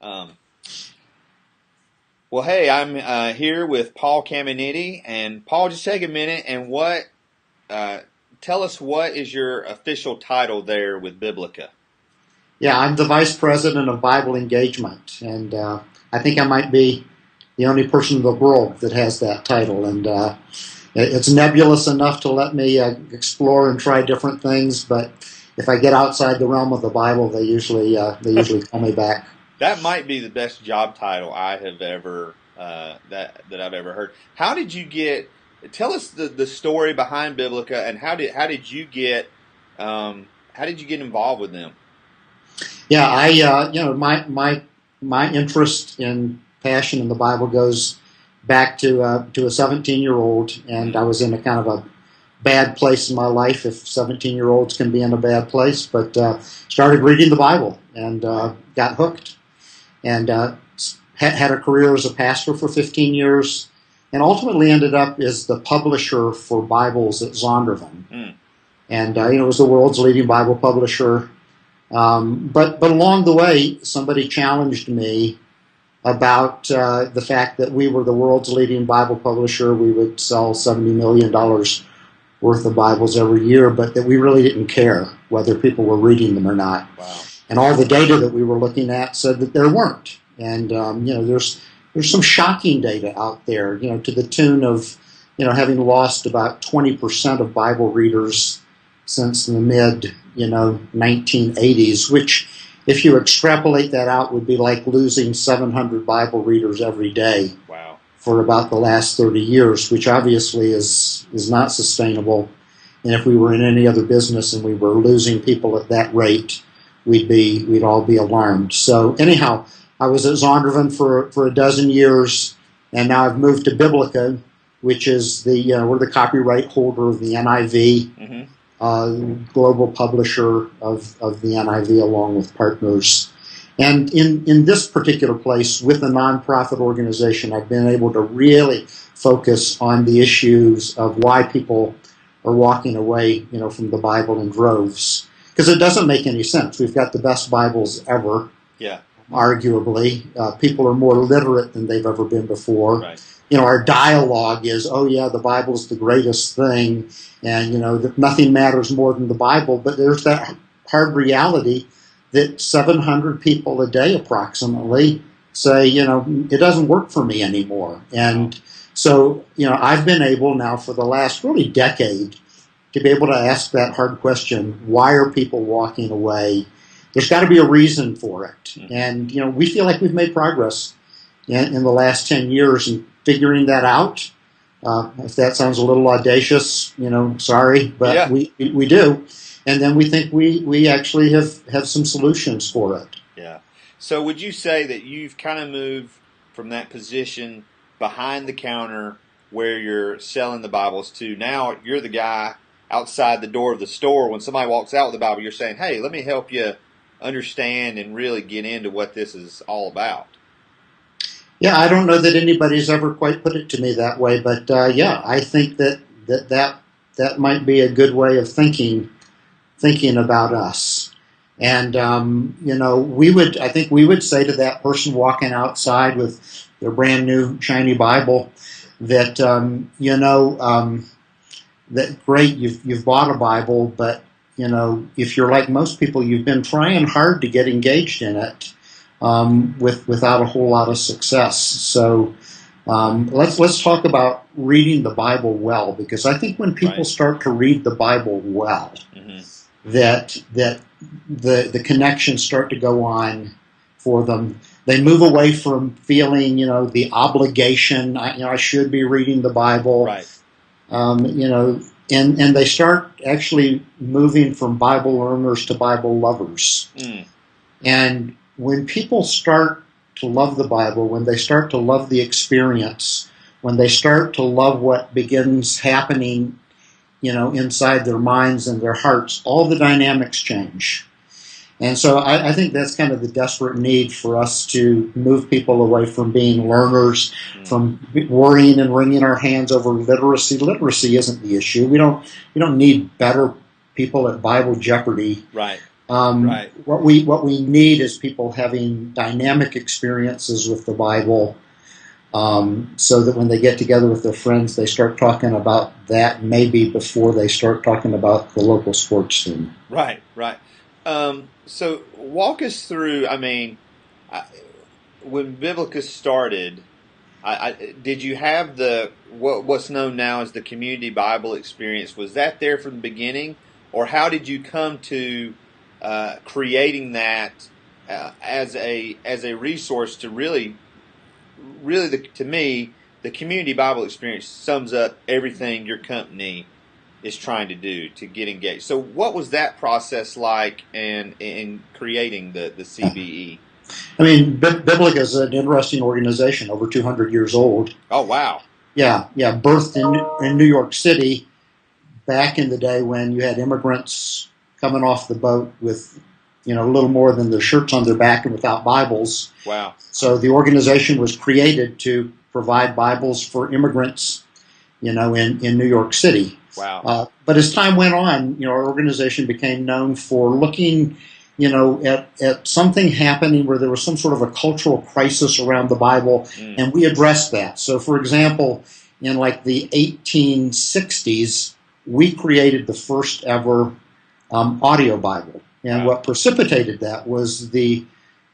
Um, well, hey, I'm here with Paul Caminiti, and Paul, just take a minute and tell us what is your official title there with Biblica? Yeah, I'm the Vice President of Bible Engagement, and I think I might be the only person in the world that has that title. And it's nebulous enough to let me explore and try different things, but if I get outside the realm of the Bible, they usually call me back. That might be the best job title I have ever that I've ever heard. How did you get? Tell us the story behind Biblica, and how did you get involved with them? Yeah, my interest and passion in the Bible goes back to a 17-year-old, and I was in a kind of a bad place in my life, if 17-year-olds can be in a bad place, but started reading the Bible and got hooked, and had a career as a pastor for 15 years, and ultimately ended up as the publisher for Bibles at Zondervan. And it was the world's leading Bible publisher. But along the way, somebody challenged me about the fact that we were the world's leading Bible publisher. We would sell $70 million worth of Bibles every year, but that we really didn't care whether people were reading them or not. Wow. And all the data that we were looking at said that there weren't. And there's some shocking data out there, to the tune of having lost about 20% of Bible readers since the mid 1980s, which, if you extrapolate that out, would be like losing 700 Bible readers every day. Wow. For about the last 30 years, which obviously is not sustainable. And if we were in any other business and we were losing people at that rate, we'd all be alarmed. So anyhow, I was at Zondervan for a dozen years, and now I've moved to Biblica, which is we're the copyright holder of the NIV, global publisher of the NIV along with partners. And in this particular place, with a nonprofit organization, I've been able to really focus on the issues of why people are walking away, from the Bible in droves. Because it doesn't make any sense. We've got the best Bibles ever. Yeah. Arguably. People are more literate than they've ever been before. Right. Our dialogue is, oh yeah, the Bible's the greatest thing, and that nothing matters more than the Bible. But there's that hard reality that 700 people a day approximately say, it doesn't work for me anymore. And so, I've been able now for the last really decade to be able to ask that hard question, why are people walking away? There's got to be a reason for it. And, we feel like we've made progress in the last 10 years in figuring that out. If that sounds a little audacious, sorry, but yeah. we do. And then we think we actually have some solutions for it. Yeah. So would you say that you've kind of moved from that position behind the counter where you're selling the Bibles to now you're the guy outside the door of the store when somebody walks out with the Bible, you're saying, hey, let me help you understand and really get into what this is all about? Yeah, I don't know that anybody's ever quite put it to me that way, but I think that might be a good way of thinking about us. And I think we would say to that person walking outside with their brand new shiny Bible that that great, you've bought a Bible, but if you're like most people, you've been trying hard to get engaged in it without a whole lot of success. So let's talk about reading the Bible well, because I think when people start to read the Bible well, that the connections start to go on for them. They move away from feeling, the obligation. I should be reading the Bible. Right. And they start actually moving from Bible learners to Bible lovers. And when people start to love the Bible, when they start to love the experience, when they start to love what begins happening, inside their minds and their hearts, all the dynamics change. And so I think that's kind of the desperate need for us to move people away from being learners, from worrying and wringing our hands over literacy. Literacy isn't the issue. We don't need better people at Bible Jeopardy. Right. Right. What we need is people having dynamic experiences with the Bible, so that when they get together with their friends, they start talking about that maybe before they start talking about the local sports team. Right. Right. So walk us through. I mean, when Biblica started, did you have what's known now as the Community Bible Experience? Was that there from the beginning, or how did you come to creating that as a resource to really to me, the Community Bible Experience sums up everything your company is trying to do to get engaged. So what was that process like in creating the CBE? I mean, Biblica is an interesting organization, over 200 years old. Oh, wow. Yeah, birthed in New York City back in the day when you had immigrants coming off the boat with, a little more than their shirts on their back and without Bibles. Wow. So the organization was created to provide Bibles for immigrants, in New York City. Wow. But as time went on, our organization became known for looking, at something happening where there was some sort of a cultural crisis around the Bible, and we addressed that. So, for example, in like the 1860s, we created the first ever audio Bible. And what precipitated that was the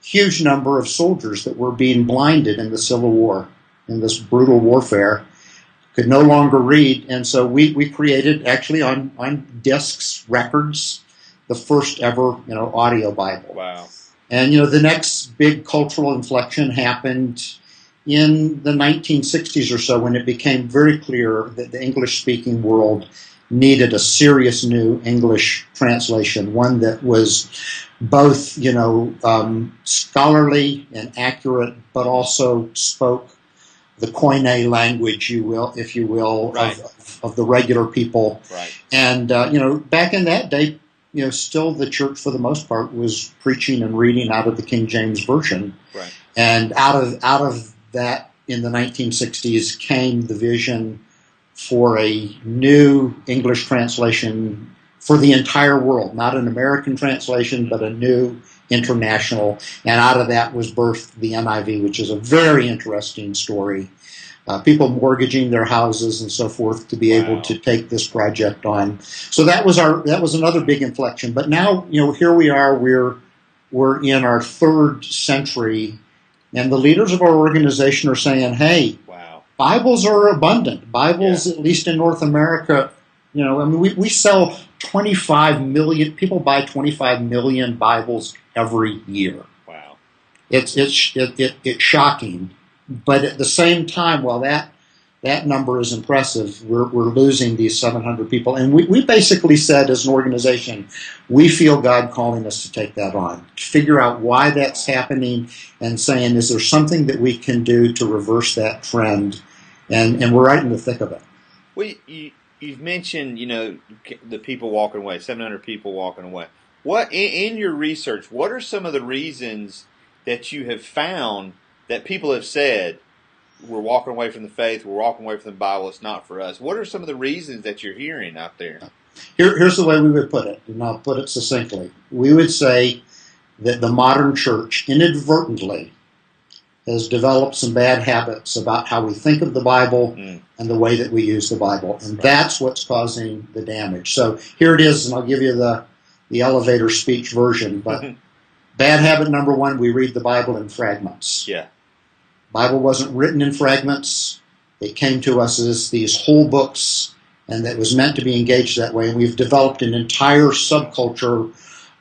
huge number of soldiers that were being blinded in the Civil War, in this brutal warfare, could no longer read. And so we created, actually on discs, records, the first ever audio Bible. Wow. And the next big cultural inflection happened in the 1960s or so, when it became very clear that the English-speaking world needed a serious new English translation, one that was both, scholarly and accurate, but also spoke the Koine language, if you will, right. of the regular people. Right. And, back in that day, still the church, for the most part, was preaching and reading out of the King James Version. Right. And out of that, in the 1960s, came the vision for a new English translation for the entire world, not an American translation, but a new international. And out of that was birthed the NIV, which is a very interesting story. People mortgaging their houses and so forth to be able to take this project on. So that was another big inflection. But now, here we are. We're in our third century, and the leaders of our organization are saying, "Hey, Bibles are abundant. Bibles, at least in North America, we sell 25 million. People buy 25 million Bibles every year. Wow, it's shocking. But at the same time, while that number is impressive, we're losing these 700 people. And we basically said, as an organization, we feel God calling us to take that on, figure out why that's happening, and saying, is there something that we can do to reverse that trend? And we're right in the thick of it. Well, you've mentioned, the people walking away, 700 people walking away. What in your research, what are some of the reasons that you have found that people have said, we're walking away from the faith, we're walking away from the Bible, it's not for us? What are some of the reasons that you're hearing out there? Here's the way we would put it, and I'll put it succinctly. We would say that the modern church inadvertently has developed some bad habits about how we think of the Bible and the way that we use the Bible. And that's what's causing the damage. So here it is, and I'll give you the elevator speech version. But bad habit number one, we read the Bible in fragments. Yeah. Bible wasn't written in fragments. It came to us as these whole books, and that was meant to be engaged that way. And we've developed an entire subculture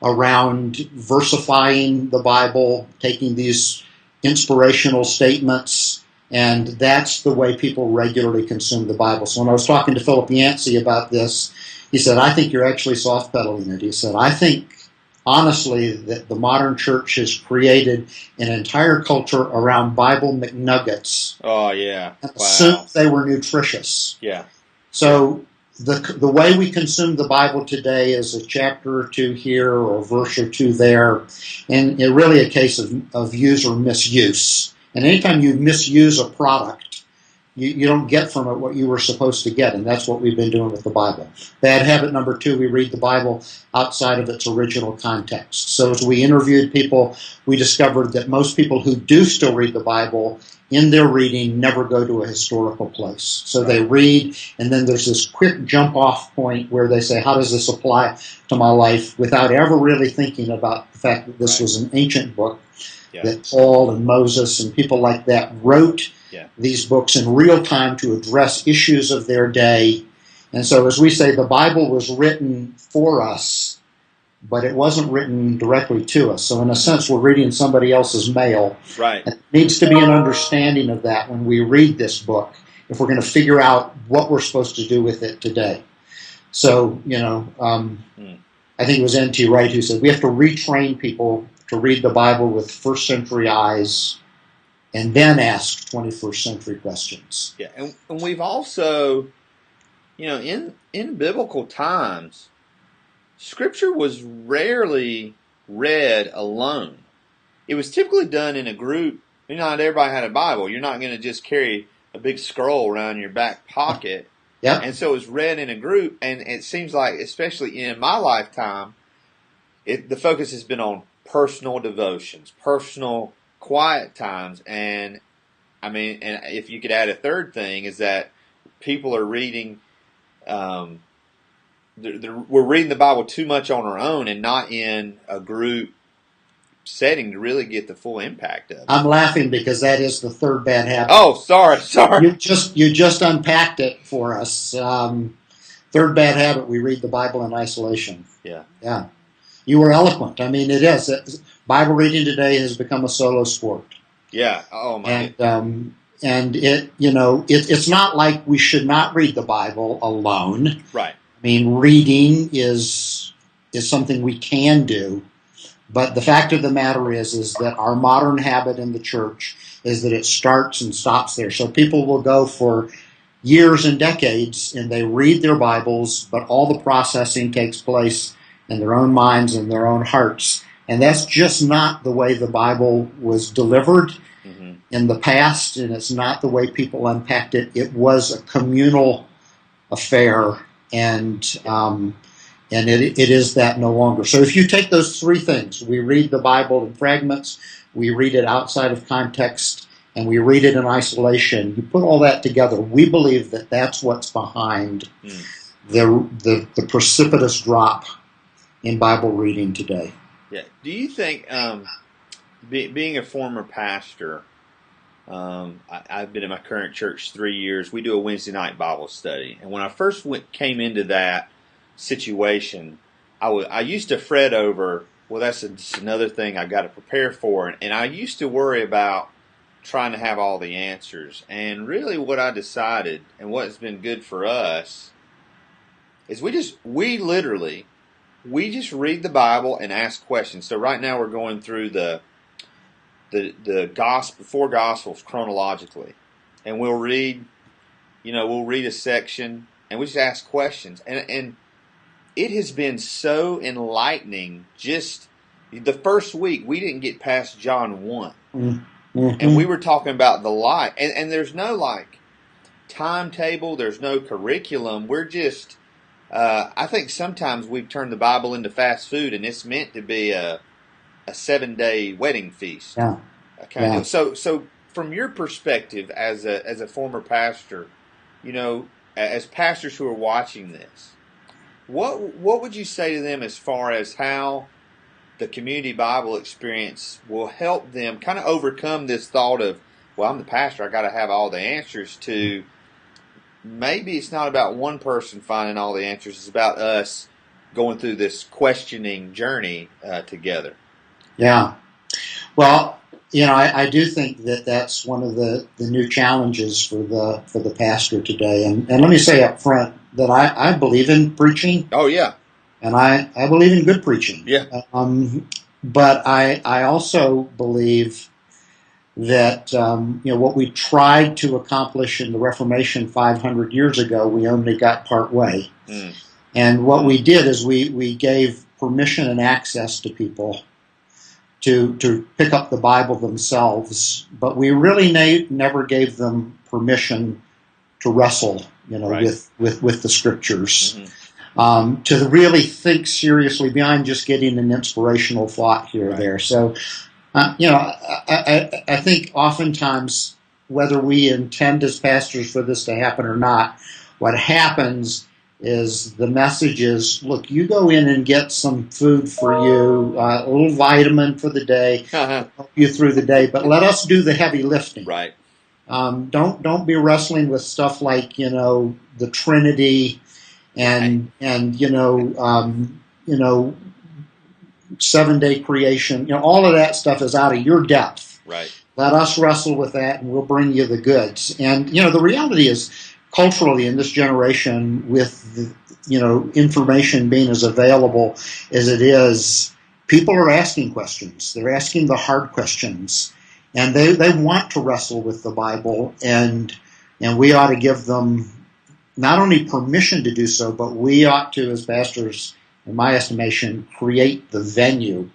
around versifying the Bible, taking these inspirational statements, and that's the way people regularly consume the Bible. So when I was talking to Philip Yancey about this, he said, I think you're actually soft-pedaling it. He said, I think, honestly, that the modern church has created an entire culture around Bible McNuggets. Oh, yeah. And assumed they were nutritious. Yeah. So the way we consume the Bible today is a chapter or two here or a verse or two there, and it's really a case of use or misuse. And anytime you misuse a product, you don't get from it what you were supposed to get, and that's what we've been doing with the Bible. Bad habit number 2, we read the Bible outside of its original context. So as we interviewed people, we discovered that most people who do still read the Bible, in their reading, never go to a historical place. So they read, and then there's this quick jump-off point where they say, how does this apply to my life, without ever really thinking about the fact that this was an ancient book, that Paul and Moses and people like that wrote these books in real time to address issues of their day. And so as we say, the Bible was written for us, but it wasn't written directly to us. So in a sense, we're reading somebody else's mail. Right. And there needs to be an understanding of that when we read this book, if we're going to figure out what we're supposed to do with it today. So, I think it was N.T. Wright who said, we have to retrain people to read the Bible with first century eyes and then ask 21st century questions. Yeah, and we've also, in biblical times, Scripture was rarely read alone. It was typically done in a group. Not everybody had a Bible. You're not going to just carry a big scroll around your back pocket. Yep. And so it was read in a group, and it seems like, especially in my lifetime, the focus has been on personal devotions, personal quiet times, and if you could add a third thing, is that people are reading, we're reading the Bible too much on our own and not in a group setting to really get the full impact of it. I'm laughing because that is the third bad habit. Oh, sorry. You just unpacked it for us. Third bad habit: we read the Bible in isolation. Yeah. You were eloquent. It is. Bible reading today has become a solo sport. Yeah. Oh my. And it's not like we should not read the Bible alone. Right. Reading is something we can do, but the fact of the matter is that our modern habit in the church is that it starts and stops there. So people will go for years and decades and they read their Bibles, but all the processing takes place in their own minds and their own hearts. And that's just not the way the Bible was delivered in the past, and it's not the way people unpacked it. It was a communal affair, and it is that no longer. So if you take those three things, we read the Bible in fragments, we read it outside of context, and we read it in isolation, you put all that together, we believe that that's what's behind the precipitous drop in Bible reading today. Yeah. Do you think, being a former pastor, I've been in my current church 3 years. We do a Wednesday night Bible study, and when I first came into that situation, I used to fret over, well, that's another thing I've got to prepare for, and I used to worry about trying to have all the answers. And really, what I decided, and what's been good for us, is we just read the Bible and ask questions. So right now we're going through the gospel, 4 Gospels chronologically, and we'll read a section and we just ask questions, and it has been so enlightening. Just the first week we didn't get past John 1, and we were talking about the light, and there's no timetable, there's no curriculum. We're just I think sometimes we've turned the Bible into fast food, and it's meant to be a 7-day wedding feast. Yeah. Okay. Yeah. So from your perspective as a former pastor, as pastors who are watching this, what would you say to them as far as how the community Bible experience will help them kind of overcome this thought of, well, I'm the pastor, I got to have all the answers, to maybe it's not about one person finding all the answers, it's about us going through this questioning journey together. Yeah. Well, I do think that that's one of the new challenges for the pastor today. And let me say up front that I believe in preaching. Oh, yeah. And I believe in good preaching. Yeah. But I also believe that what we tried to accomplish in the Reformation 500 years ago, we only got part way. And what we did is we gave permission and access to people to pick up the Bible themselves, but we really never gave them permission wrestle, Right. with the scriptures. Mm-hmm. To really think seriously beyond just getting an inspirational thought here or Right. there. So, I think oftentimes, whether we intend as pastors for this to happen or not, what happens is the message is, look, you go in and get some food for you, a little vitamin for the day, help you through the day, but let us do the heavy lifting. Right. Don't be wrestling with stuff like, the Trinity and 7-day creation. All of that stuff is out of your depth. Right. Let us wrestle with that, and we'll bring you the goods. And the reality is, culturally in this generation, with information being as available as it is, people are asking questions. They're asking the hard questions, and they want to wrestle with the Bible, and we ought to give them not only permission to do so, but we ought to, as pastors, in my estimation, create the venue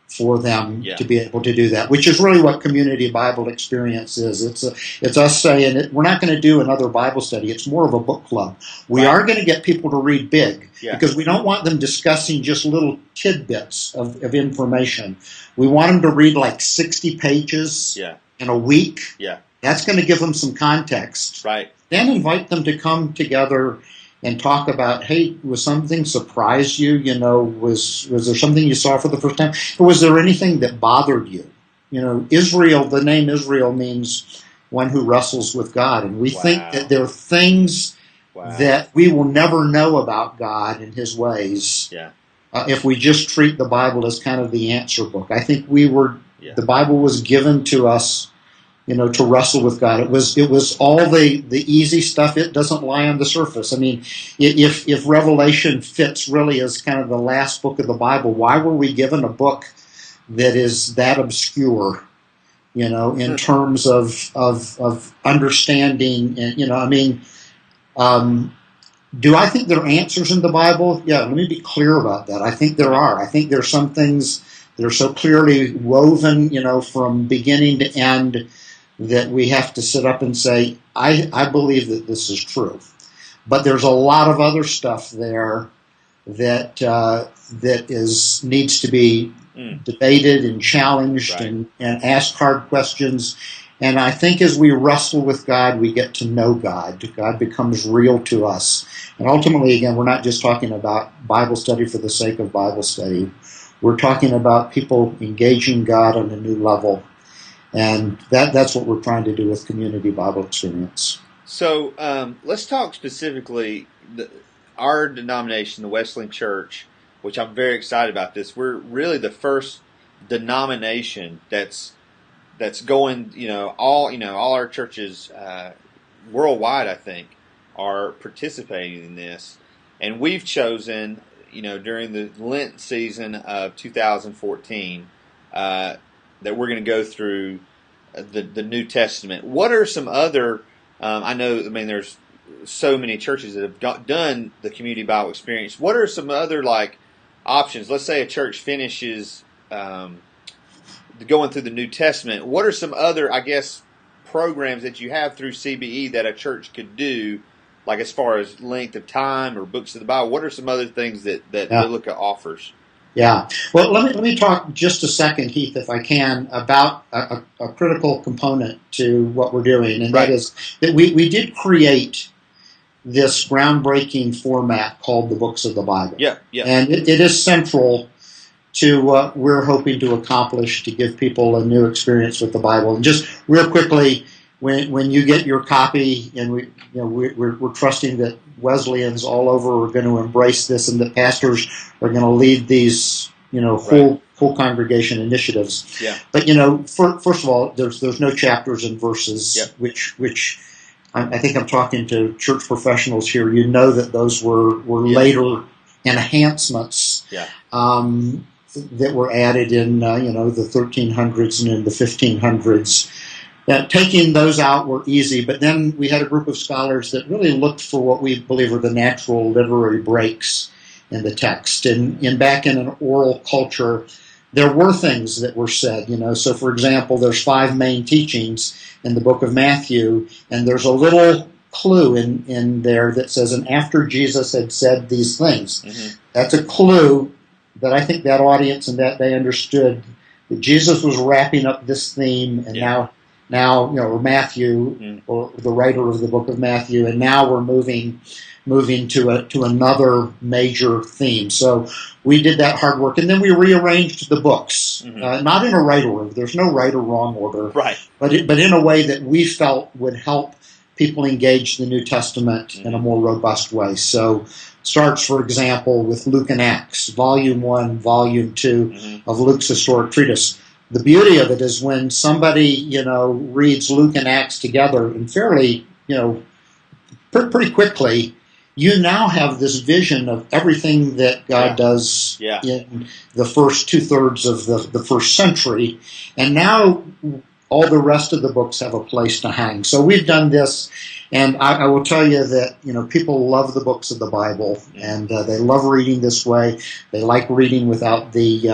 for them to be able to do that, which is really what Community Bible Experience is. It's us saying we're not going to do another Bible study. It's more of a book club. We are going to get people to read big because we don't want them discussing just little tidbits of information. We want them to read like 60 pages in a week. Yeah. That's going to give them some context. Right. Then invite them to come together and talk about, hey, was something surprise you? Was there something you saw for the first time? Or was there anything that bothered you? Israel, the name Israel means one who wrestles with God. And we think that there are things that we will never know about God and his ways if we just treat the Bible as kind of the answer book. I think the Bible was given to us to wrestle with God. It was all the easy stuff. It doesn't lie on the surface. I mean, if Revelation fits really as kind of the last book of the Bible, why were we given a book that is that obscure, in terms of understanding? And, do I think there are answers in the Bible? Yeah, let me be clear about that. I think there are. I think there are some things that are so clearly woven, from beginning to end, that we have to sit up and say, I believe that this is true. But there's a lot of other stuff there that needs to be debated and challenged and asked hard questions. And I think as we wrestle with God, we get to know God. God becomes real to us. And ultimately, again, we're not just talking about Bible study for the sake of Bible study. We're talking about people engaging God on a new level. And that's what we're trying to do with Community Bible Experience. So let's talk specifically, our denomination, the Wesleyan Church, which I'm very excited about this. We're really the first denomination that's going, all our churches worldwide, I think, are participating in this. And we've chosen, during the Lent season of 2014, that we're going to go through the New Testament. What are some other, there's so many churches that have done the Community Bible Experience. What are some other, options? Let's say a church finishes going through the New Testament. What are some other, programs that you have through CBE that a church could do, as far as length of time or books of the Bible? What are some other things that Biblica offers? Yeah. Well, let me talk just a second, Heath, if I can, about a critical component to what we're doing, and that is that we did create this groundbreaking format called the Books of the Bible. Yeah. And it is central to what we're hoping to accomplish, to give people a new experience with the Bible. And just real quickly, when you get your copy, and we're trusting that Wesleyans all over are going to embrace this, and that pastors are going to lead these whole congregation initiatives. Yeah. But first of all, there's no chapters and verses, which I think I'm talking to church professionals here. That those were later enhancements. That were added in the 1300s and in the 1500s. Taking those out were easy, but then we had a group of scholars that really looked for what we believe are the natural literary breaks in the text. And back in an oral culture, there were things that were said. So for example, there's 5 main teachings in the book of Matthew, and there's a little clue in there that says, and after Jesus had said these things. Mm-hmm. That's a clue that I think that audience and that they understood that Jesus was wrapping up this theme, and now or Matthew, or the writer of the book of Matthew, and now we're moving to another major theme. So we did that hard work, and then we rearranged the books, not in a right order. There's no right or wrong order, right? But in a way that we felt would help people engage the New Testament in a more robust way. So starts, for example, with Luke and Acts, Volume 1, Volume 2 of Luke's historic treatise. The beauty of it is when somebody, reads Luke and Acts together and fairly, pretty quickly, you now have this vision of everything that God does in the first 2/3 of the first century. And now all the rest of the books have a place to hang. So we've done this, and I will tell you that people love the books of the Bible, and they love reading this way. They like reading without the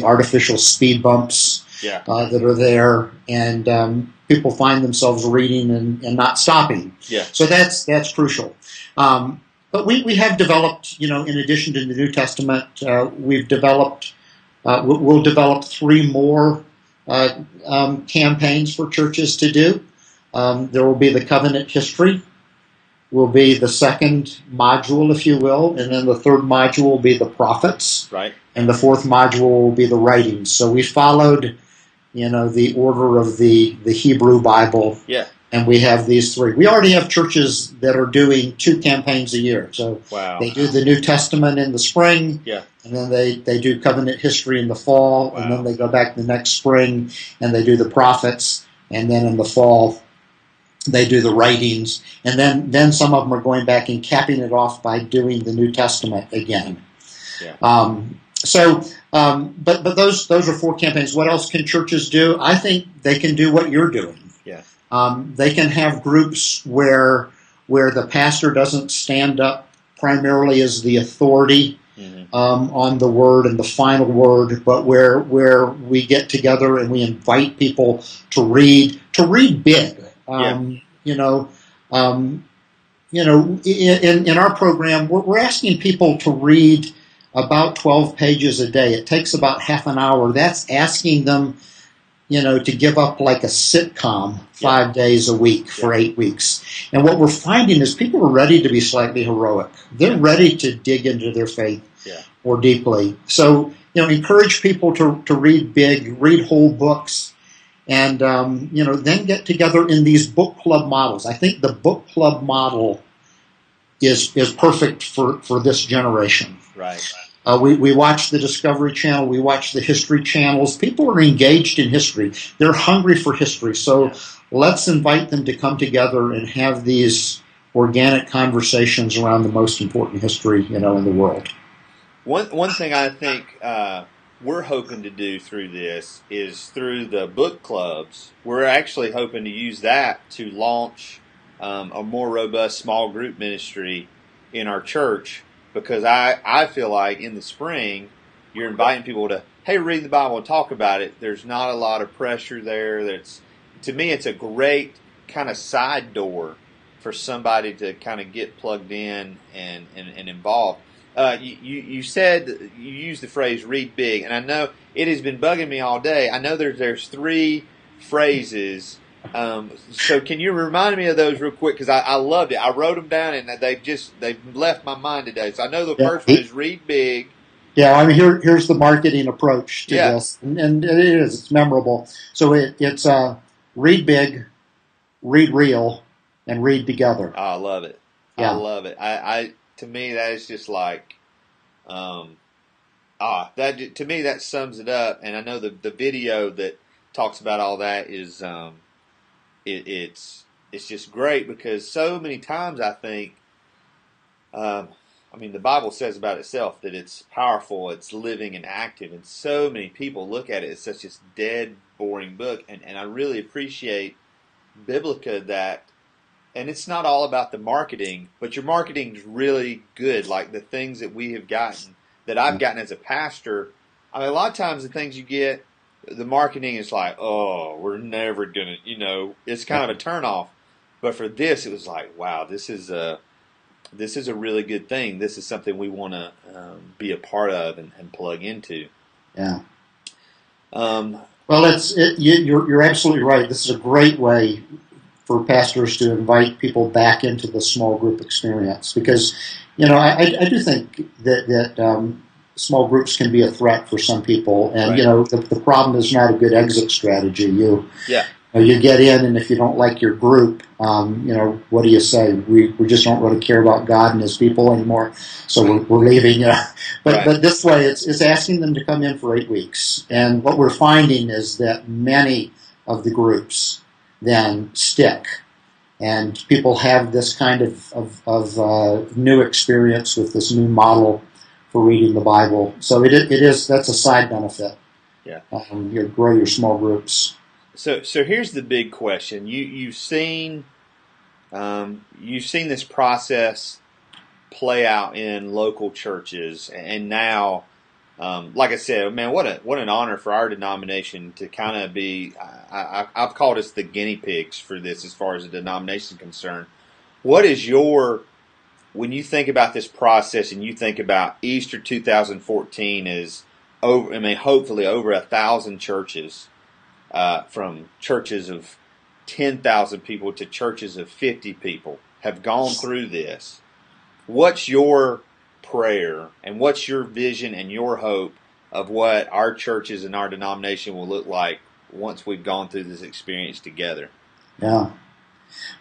artificial speed bumps that are there, and people find themselves reading and not stopping. Yeah. So that's crucial. But we have developed, in addition to the New Testament, we've developed. We'll develop 3 more campaigns for churches to do. There will be the covenant history, will be the second module, if you will, and then the third module will be the prophets, right? And the fourth module will be the writings. So we followed, the order of the Hebrew Bible. Yeah. And we have these 3. We already have churches that are doing 2 campaigns a year. So they do the New Testament in the spring, and then they do covenant history in the fall, and then they go back the next spring and they do the prophets, and then in the fall they do the writings, and then some of them are going back and capping it off by doing the New Testament again. Yeah. But those are 4 campaigns. What else can churches do? I think they can do what you're doing. Yeah. They can have groups where the pastor doesn't stand up primarily as the authority on the word and the final word, but where we get together and we invite people to read big. In our program, we're asking people to read about 12 pages a day. It takes about half an hour. That's asking them, to give up like a sitcom 5 days a week for 8 weeks. And what we're finding is people are ready to be slightly heroic. They're ready to dig into their faith more deeply. So, encourage people to read big, read whole books, and, then get together in these book club models. I think the book club model is perfect for this generation. Right. We watch the Discovery Channel. We watch the History Channels. People are engaged in history. They're hungry for history. So let's invite them to come together and have these organic conversations around the most important history, in the world. One thing I think we're hoping to do through this is through the book clubs. We're actually hoping to use that to launch a more robust small group ministry in our church. Because I feel like in the spring, you're inviting people to, hey, read the Bible and talk about it. There's not a lot of pressure there. To me, it's a great kind of side door for somebody to kind of get plugged in and involved. You said, you used the phrase read big, and I know it has been bugging me all day. I know there's 3 phrases. So can you remind me of those real quick? Because I loved it. I wrote them down, and they've left my mind today. So I know the first one is read big. Yeah, I mean here's the marketing approach to this, and it's memorable. So it's read big, read real, and read together. Oh, I love it. Yeah. I love it. I to me that is just like that to me that sums it up. And I know the video that talks about all that is it's just great, because so many times I think, the Bible says about itself that it's powerful, it's living and active, and so many people look at it as such a dead, boring book, and I really appreciate Biblica that, and it's not all about the marketing, but your marketing is really good, like the things that we have gotten, that I've gotten as a pastor. A lot of times the things you get, the marketing is like, oh, we're never going to, it's kind of a turnoff. But for this, it was like, wow, this is a really good thing. This is something we want to be a part of and plug into. Yeah. Um, Well, you're absolutely right. This is a great way for pastors to invite people back into the small group experience, because I do think that small groups can be a threat for some people, and right. the problem is not a good exit strategy. Yeah. You get in, and if you don't like your group, what do you say? We just don't really care about God and His people anymore, so we're leaving. But Right. this way, it's asking them to come in for 8 weeks, and what we're finding is that many of the groups then stick, and people have this kind of new experience with this new model for reading the Bible. So that's a side benefit. Yeah. You grow your small groups. So here's the big question. You've seen this process play out in local churches, and now, like I said, man, what an honor for our denomination to kind of be. I've called us the guinea pigs for this, as far as the denomination is concerned. What is when you think about this process and you think about Easter 2014 is over? I mean, hopefully over 1,000 churches. From churches of 10,000 people to churches of 50 people have gone through this. What's your prayer and what's your vision and your hope of what our churches and our denomination will look like once we've gone through this experience together? Yeah.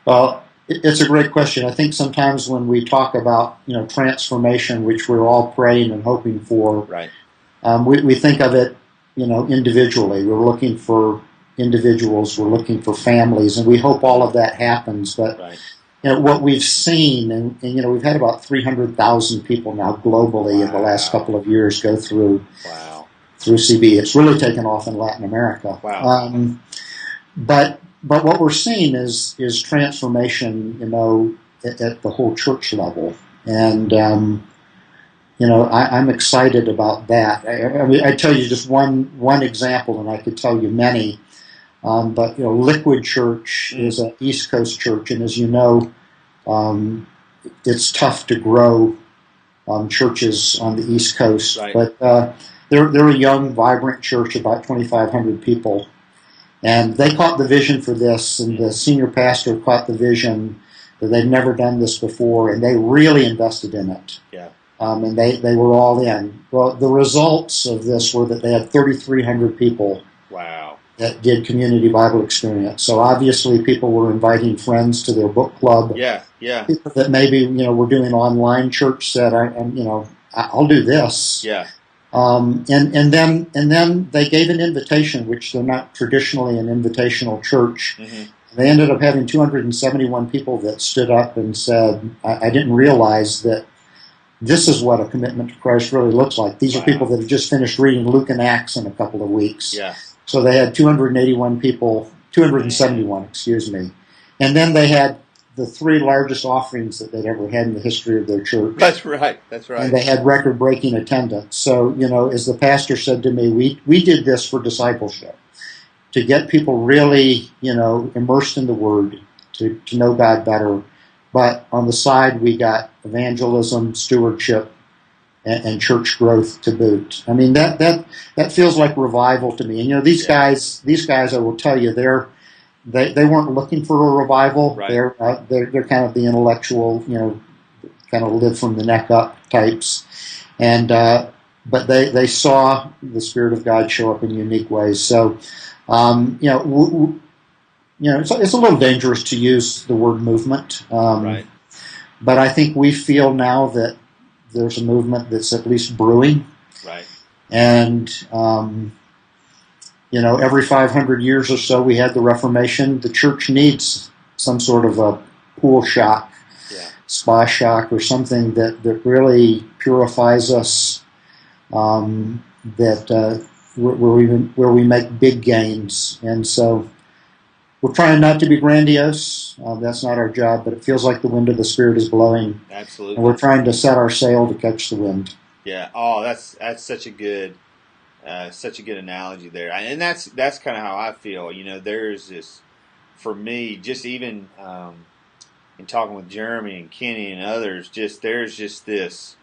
Well, it's a great question. I think sometimes when we talk about transformation, which we're all praying and hoping for, right, we think of it individually. We're looking for individuals, we're looking for families, and we hope all of that happens. But right. What we've seen, and we've had about 300,000 people now globally in the last couple of years go through CB. It's really taken off in Latin America. Wow. But what we're seeing is transformation, at the whole church level, and I'm excited about that. I tell you just one example, and I could tell you many. But Liquid Church is an East Coast church, and as you know, it's tough to grow churches on the East Coast. Right. But they're a young, vibrant church, about 2,500 people, and they caught the vision for this, and the senior pastor caught the vision that they'd never done this before, and they really invested in it. Yeah. And they were all in. Well, the results of this were that they had 3,300 people. Wow. That did community Bible experience. So obviously people were inviting friends to their book club. Yeah. People that maybe were doing online church said, I'll do this. Yeah. And then they gave an invitation, which they're not traditionally an invitational church. Mm-hmm. They ended up having 271 people that stood up and said, I didn't realize that this is what a commitment to Christ really looks like. These are people that have just finished reading Luke and Acts in a couple of weeks. Yeah. So they had 271, excuse me. And then they had the 3 largest offerings that they'd ever had in the history of their church. That's right. And they had record-breaking attendance. So, as the pastor said to me, we did this for discipleship, to get people really, immersed in the Word, to know God better. But on the side, we got evangelism, stewardship, and church growth to boot. I mean, that feels like revival to me. And these guys, I will tell you, they weren't looking for a revival. Right. They're kind of the intellectual, kind of live from the neck up types. And but they saw the Spirit of God show up in unique ways. So it's a little dangerous to use the word movement. Right. But I think we feel now that there's a movement that's at least brewing. Right. And, every 500 years or so we had the Reformation. The church needs some sort of a pool shock, spa shock, or something that really purifies us, where we make big gains. And so we're trying not to be grandiose. That's not our job, but it feels like the wind of the Spirit is blowing. Absolutely. And we're trying to set our sail to catch the wind. Yeah. Oh, that's such a good analogy there. And that's kind of how I feel. There's for me, just even in talking with Jeremy and Kenny and others, there's just this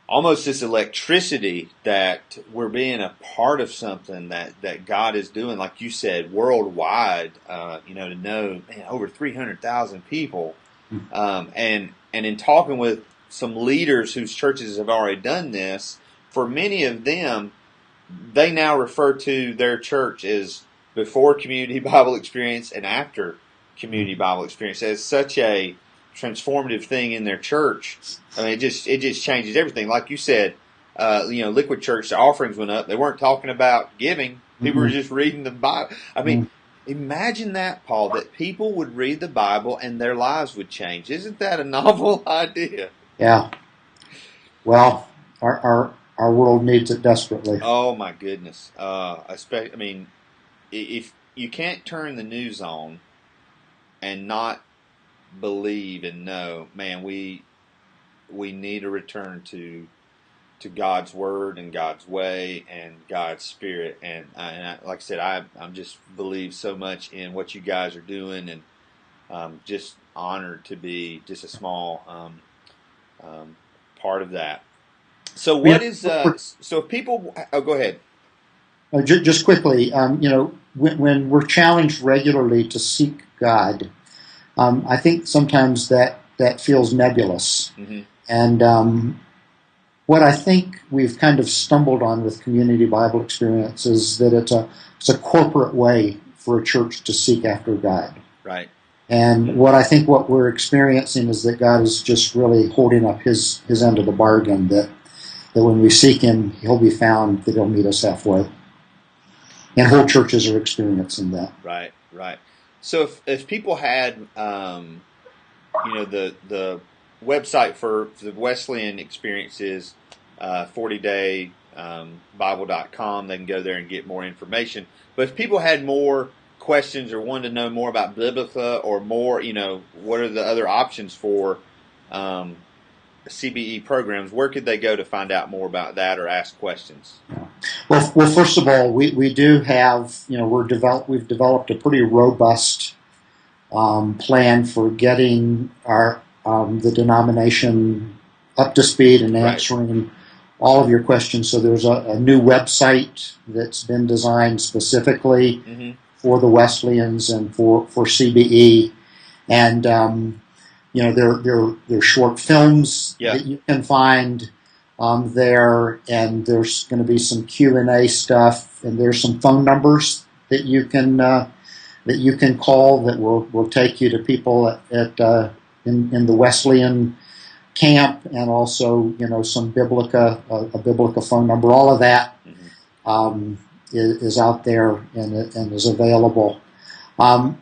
almost this electricity that we're being a part of something that God is doing, like you said, worldwide. To know, man, over 300,000 people, and in talking with some leaders whose churches have already done this, for many of them, they now refer to their church as before Community Bible Experience and after Community Bible Experience as such a transformative thing in their church. I mean, it just changes everything. Like you said, Liquid Church, the offerings went up. They weren't talking about giving. People were just reading the Bible. I mean, imagine that, Paul, that people would read the Bible and their lives would change. Isn't that a novel idea? Yeah. Well, our world needs it desperately. Oh my goodness! If you can't turn the news on and not believe and know, man, we need a return to God's word and God's way and God's spirit. And like I said, I'm just believe so much in what you guys are doing, and just honored to be just a small part of that. So what is so if people? Oh, go ahead. Just quickly, when we're challenged regularly to seek God, I think sometimes that feels nebulous. Mm-hmm. And what I think we've kind of stumbled on with Community Bible Experience is that it's a corporate way for a church to seek after God. Right. And what we're experiencing is that God is just really holding up his end of the bargain, that when we seek him, he'll be found, that he'll meet us halfway. And whole churches are experiencing that. Right. So if people had, the website for the Wesleyan experiences, 40daybible.com, they can go there and get more information. But if people had more questions or wanted to know more about Biblica or more, what are the other options for CBE programs, where could they go to find out more about that or ask questions? Well, first of all, we do have, we've developed a pretty robust plan for getting the denomination up to speed and answering all of your questions. So there's a new website that's been designed specifically for the Wesleyans and for CBE, and there are short films that you can find there, and there's going to be some Q&A stuff, and there's some phone numbers that you can call that will take you to people in the Wesleyan camp, and also some Biblica, a Biblica phone number. All of that is out there and is available. Go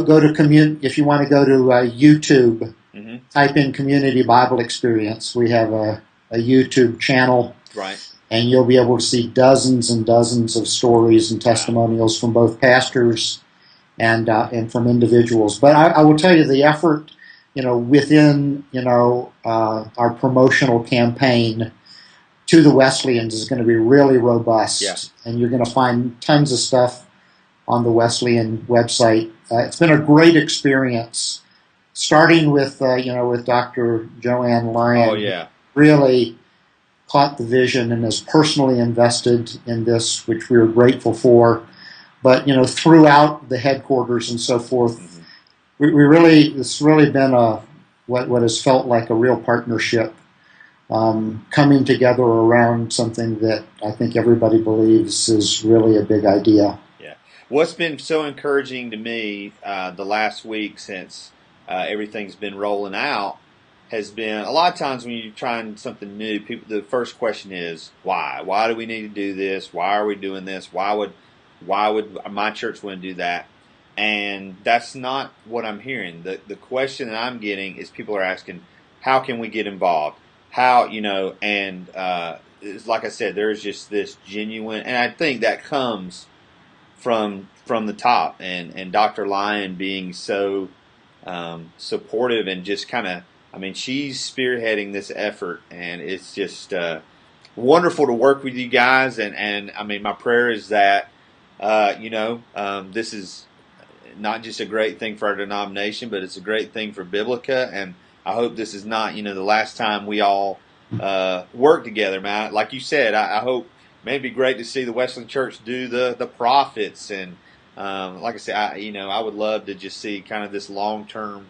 to if you want to go to YouTube, type in Community Bible Experience. We have a YouTube channel, and you'll be able to see dozens and dozens of stories and testimonials from both pastors and from individuals. But I will tell you, the effort, within our promotional campaign to the Wesleyans is going to be really robust, and you're going to find tons of stuff on the Wesleyan website. It's been a great experience, starting with Dr. Joanne Lyon. Oh yeah, really caught the vision and is personally invested in this, which we are grateful for. But throughout the headquarters and so forth, it's really been what has felt like a real partnership, coming together around something that I think everybody believes is really a big idea. What's been so encouraging to me the last week since everything's been rolling out has been, a lot of times when you're trying something new, the first question is why? Why do we need to do this? Why are we doing this? Why would my church want to do that? And that's not what I'm hearing. The question that I'm getting is people are asking, how can we get involved? How, and like I said, there's just this genuine, and I think that comes from the top, and Dr. Lyon being so supportive and just kind of, she's spearheading this effort, and it's just wonderful to work with you guys. And my prayer is that this is not just a great thing for our denomination, but it's a great thing for Biblica. And I hope this is not, the last time we all work together, man. Like you said, I hope, man, it'd be great to see the Wesleyan Church do the prophets. And like I said, I would love to just see kind of this long-term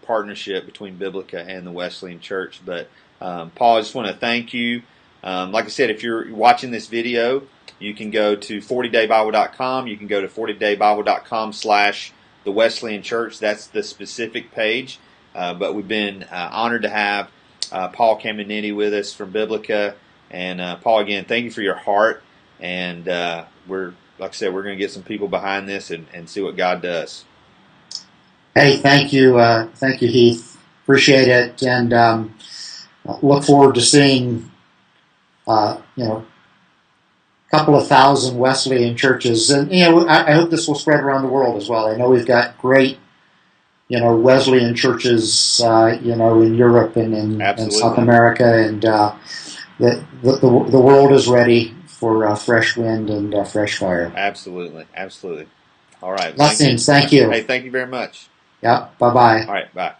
partnership between Biblica and the Wesleyan Church. But Paul, I just want to thank you. Like I said, if you're watching this video, you can go to 40daybible.com. You can go to 40daybible.com/the Wesleyan Church. That's the specific page. But we've been honored to have Paul Caminiti with us from Biblica. And Paul, again, thank you for your heart. And like I said, we're going to get some people behind this and see what God does. Hey, thank you, Heath. Appreciate it, and look forward to seeing, a couple of thousand Wesleyan churches, and I hope this will spread around the world as well. I know we've got great, Wesleyan churches, in Europe and in South America, and the world is ready for fresh wind and fresh fire. Absolutely. All right. Blessings. Thank you. Hey, thank you very much. Yeah. Bye-bye. All right. Bye.